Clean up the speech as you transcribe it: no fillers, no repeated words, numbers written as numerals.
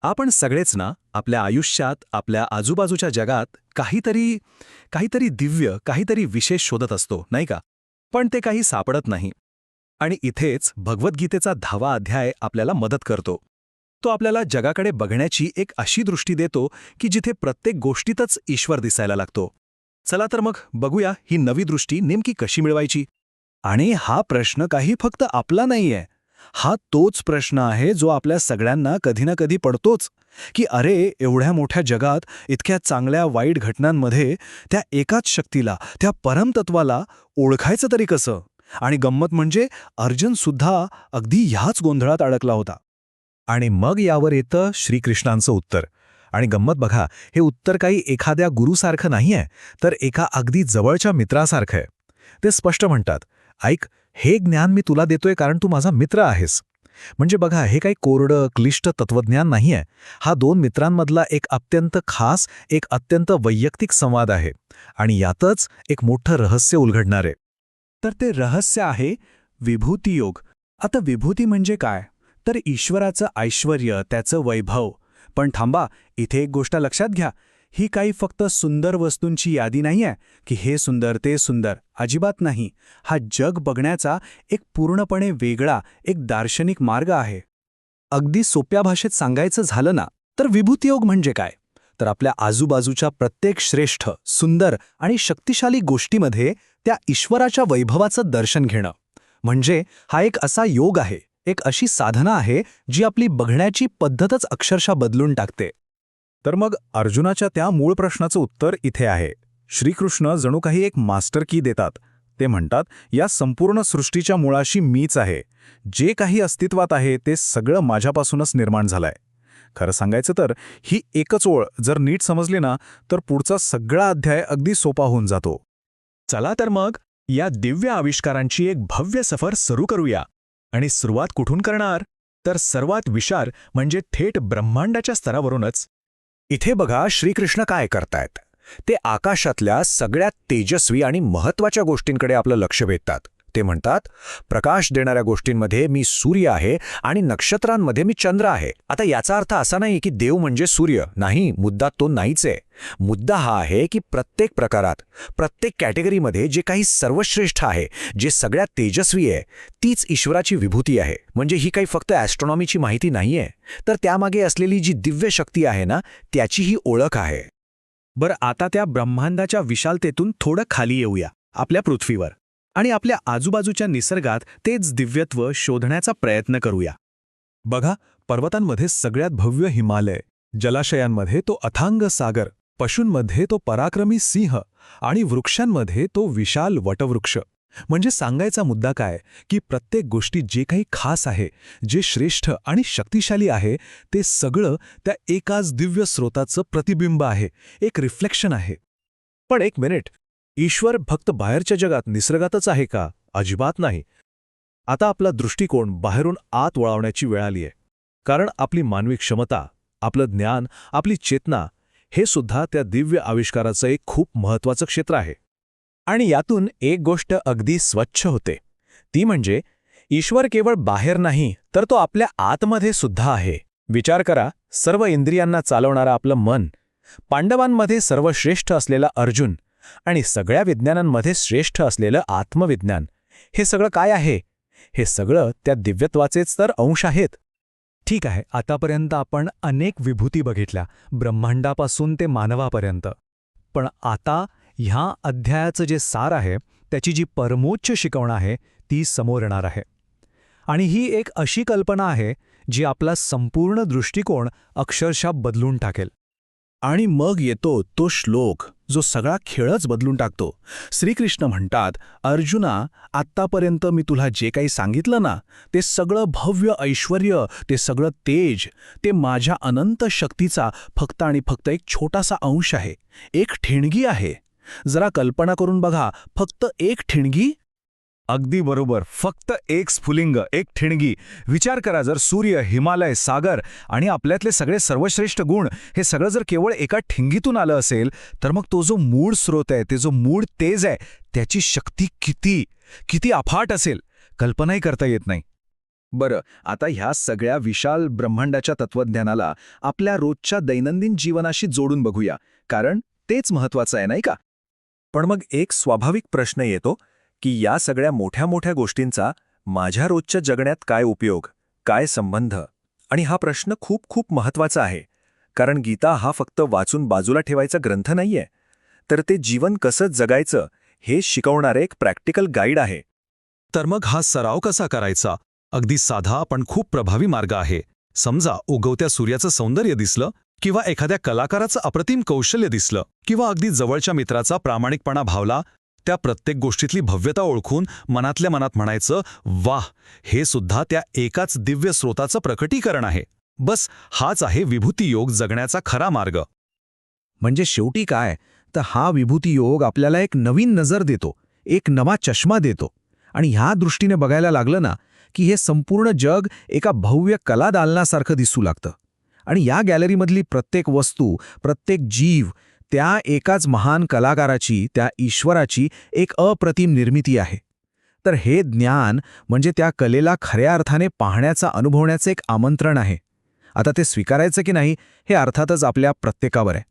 आपण सगळेच ना आपल्या आयुष्यात आपल्या आजूबाजूच्या जगात काहीतरी काहीतरी दिव्य काहीतरी विशेष शोधत असतो नाही का. पण ते काही सापडत नाही. आणि इथेच भगवद्गीतेचा 10वा अध्याय आपल्याला मदत करतो. तो आपल्याला जगाकडे बघण्याची एक अशी दृष्टी देतो की जिथे प्रत्येक गोष्टीतच ईश्वर दिसायला लागतो. चला तर मग बघूया ही नवी दृष्टी नेमकी कशी मिळवायची. आणि हा प्रश्न काही फक्त आपला नाहीये. हा तोच प्रश्न आहे जो आपल्या सगळ्यांना कधी ना कधी पडतोच, की अरे एवढ्या मोठ्या जगात इतक्या चांगल्या वाईट घटनांमध्ये त्या एकाच शक्तीला, त्या परमतत्वाला ओळखायचं तरी कसं. आणि गंमत म्हणजे अर्जुन सुद्धा अगदी ह्याच गोंधळात अडकला होता. आणि मग यावर येतं श्रीकृष्णांचं उत्तर. आणि गंमत बघा, हे उत्तर काही एखाद्या गुरुसारखं नाहीये, तर एका अगदी जवळच्या मित्रासारखं आहे. ते स्पष्ट म्हणतात, ऐक, हे ज्ञान मी तुला देतोय कारण तू माझा मित्र आहेस. म्हणजे बघा, हे काही कोरडं क्लिष्ट तत्वज्ञान नाहीये. हा दोन मित्रांमधला एक अत्यंत खास, एक अत्यंत वैयक्तिक संवाद आहे. आणि यातच एक मोठं रहस्य उलगडणार आहे. तर ते रहस्य आहे विभूतियोग. आता विभूती म्हणजे काय? तर ईश्वराचं ऐश्वर्य, त्याचं वैभव. पण थांबा, इथे एक गोष्ट लक्षात घ्या. ही काही फक्त सुंदर वस्तूंची यादी नाहीये की हे सुंदर ते सुंदर. अजिबात नाही. हा जग बघण्याचा एक पूर्णपणे वेगळा, एक दार्शनिक मार्ग आहे. अगदी सोप्या भाषेत सांगायचं झालं ना, तर विभूतियोग म्हणजे काय? तर आपल्या आजूबाजूच्या प्रत्येक श्रेष्ठ, सुंदर आणि शक्तिशाली गोष्टीमध्ये त्या ईश्वराच्या वैभवाचं दर्शन घेणं. म्हणजे हा एक असा योग आहे, एक अशी साधना आहे जी आपली बघण्याची पद्धतच अक्षरशः बदलून टाकते. तर मग अर्जुनाच्या त्या मूळ प्रश्नाचं उत्तर इथे आहे. श्रीकृष्ण जणू काही एक मास्टर की देतात. ते म्हणतात, या संपूर्ण सृष्टीच्या मुळाशी मीच आहे. जे काही अस्तित्वात आहे ते सगळं माझ्यापासूनच निर्माण झालंय. खरं सांगायचं तर ही एकच ओळ जर नीट समजली ना, तर पुढचा सगळा अध्याय अगदी सोपा होऊन जातो. चला तर मग या दिव्य आविष्कारांची एक भव्य सफर सुरू करूया. आणि सुरुवात कुठून करणार? तर सर्वात विशाल म्हणजे थेट ब्रह्मांडाच्या स्तरावरूनच. इथे बघा श्रीकृष्ण काय करतायत. ते आकाशातल्या सगळ्यात तेजस्वी आणि महत्त्वाच्या गोष्टींकडे आपलं लक्ष वेधतात. ते म्हणतात, प्रकाश देणाऱ्या गोष्टींमध्ये मी सूर्य आहे आणि नक्षत्रांमध्ये मी चंद्र आहे. आता याचा अर्थ असा नाही की देव म्हणजे सूर्य. नाही, मुद्दा तो नाहीच आहे. मुद्दा हा आहे की प्रत्येक प्रकारात, प्रत्येक कॅटेगरीमध्ये जे काही सर्वश्रेष्ठ आहे, जे सगळ्यात तेजस्वी आहे, तीच ईश्वराची विभूती आहे. म्हणजे ही काही फक्त ॲस्ट्रॉनॉमीची माहिती नाहीये, तर त्यामागे असलेली जी दिव्य शक्ती आहे ना, त्याची ही ओळख आहे. बरं, आता त्या ब्रह्मांडाच्या विशालतेतून थोडं खाली येऊया, आपल्या पृथ्वीवर. आणि आपल्या आजूबाजूच्या निसर्गात तेच दिव्यत्व शोधण्याचा प्रयत्न करूया. बघा, पर्वतांमध्ये सगळ्यात भव्य हिमालय, जलाशयांमध्ये तो अथांग सागर, पशूंमध्ये तो पराक्रमी सिंह आणि वृक्षांमध्ये तो विशाल वटवृक्ष. म्हणजे सांगायचा मुद्दा काय, की प्रत्येक गोष्टी जे काही खास आहे, जे श्रेष्ठ आणि शक्तिशाली आहे, ते सगळं त्या एकाच दिव्य स्रोताचं प्रतिबिंब आहे, एक रिफ्लेक्शन आहे. पण एक मिनिट, ईश्वर फक्त बाहेरच्या जगात निसर्गातच आहे का? अजिबात नाही. आता आपला दृष्टिकोन बाहेरून आत वळवण्याची वेळ आली आहे. कारण आपली मानवी क्षमता, आपलं ज्ञान, आपली चेतना, हे सुद्धा त्या दिव्य आविष्काराचं एक खूप महत्त्वाचं क्षेत्र आहे. आणि यातून एक गोष्ट अगदी स्वच्छ होते. ती म्हणजे ईश्वर केवळ बाहेर नाही, तर तो आपल्या आतमध्ये सुद्धा आहे. विचार करा, सर्व इंद्रियांना चालवणारं आपलं मन, पांडवांमध्ये सर्वश्रेष्ठ असलेला अर्जुन आणि सगळ्या विज्ञानांमध्ये श्रेष्ठ असलेलं आत्मविज्ञान, हे सगळं काय आहे? हे सगळं त्या दिव्यत्वाचेच तर अंश आहेत. ठीक आहे, आतापर्यंत आपण अनेक विभूती बघितल्या, ब्रह्मांडापासून ते मानवापर्यंत. पण आता ह्या अध्यायाचं जे सार आहे, त्याची जी परमोच्च शिकवण आहे, ती समोर येणार आहे. आणि ही एक अशी कल्पना आहे जी आपला संपूर्ण दृष्टिकोन अक्षरशः बदलून टाकेल. आणि मग येतो तो श्लोक जो सगळा खेळच बदलून टाकतो. श्रीकृष्ण म्हणतात, अर्जुना, आत्तापर्यंत मी तुला जे काही सांगितलं ना, ते सगळं भव्य ऐश्वर्य, ते सगळं तेज, ते माझ्या अनंत शक्तीचा फक्त आणि फक्त एक छोटासा अंश आहे, एक ठिणगी आहे. जरा कल्पना करून बघा, फक्त एक ठिणगी. अगदी बरोबर, फक्त एक स्फुलिंग, एक ठिणगी. विचार करा, जर सूर्य, हिमालय, सागर आणि आपल्यातले सगळे सर्वश्रेष्ठ गुण हे सगळं जर केवळ एका ठिणगीतून आलं असेल, तर मग तो जो मूळ स्रोत आहे, ते जो मूळ तेज आहे, त्याची शक्ती किती किती अफाट असेल, कल्पनाही करता येत नाही. बरं, आता ह्या सगळ्या विशाल ब्रह्मांडाच्या तत्वज्ञानाला आपल्या रोजच्या दैनंदिन जीवनाशी जोडून बघूया, कारण तेच महत्वाचं आहे, नाही का? पण मग एक स्वाभाविक प्रश्न येतो की या सगळ्या मोठ्या मोठ्या गोष्टींचा माझ्या रोजच्या जगण्यात काय उपयोग, काय संबंध? आणि हा प्रश्न खूप खूप महत्वाचा आहे, कारण गीता हा फक्त वाचून बाजूला ठेवायचा ग्रंथ नाहीये, तर ते जीवन कसं जगायचं हे शिकवणारे एक प्रॅक्टिकल गाईड आहे. तर मग हा सराव कसा करायचा? अगदी साधा पण खूप प्रभावी मार्ग आहे. समजा उगवत्या सूर्याचं सौंदर्य दिसलं, किंवा एखाद्या कलाकाराचं अप्रतिम कौशल्य दिसलं, किंवा अगदी जवळच्या मित्राचा प्रामाणिकपणा भावला, त्या प्रत्येक गोष्टीतली भव्यता ओळखून मनातल्या मनात म्हणायचं, वाह, हे सुद्धा त्या एकाच दिव्य स्रोताचं प्रकटीकरण आहे. बस हाच आहे विभूती योग जगण्याचा खरा मार्ग. म्हणजे शेवटी काय, तर हा विभूती योग आपल्याला एक नवीन नजर देतो, एक नवा चष्मा देतो. आणि ह्या दृष्टीने बघायला लागलं ना, की हे संपूर्ण जग एका भव्य कला दालनासारखं दिसू लागतं. आणि या गॅलरीमधली प्रत्येक वस्तू, प्रत्येक जीव, त्या एकाच महान कलाकाराची, त्या ईश्वराची एक अप्रतिम निर्मिती आहे. तर हे ज्ञान म्हणजे त्या कलेला खऱ्या अर्थाने पाहण्याचा, अनुभवण्याचं एक आमंत्रण आहे. आता ते स्वीकारायचं की नाही, हे अर्थातच आपल्या प्रत्येकावर आहे.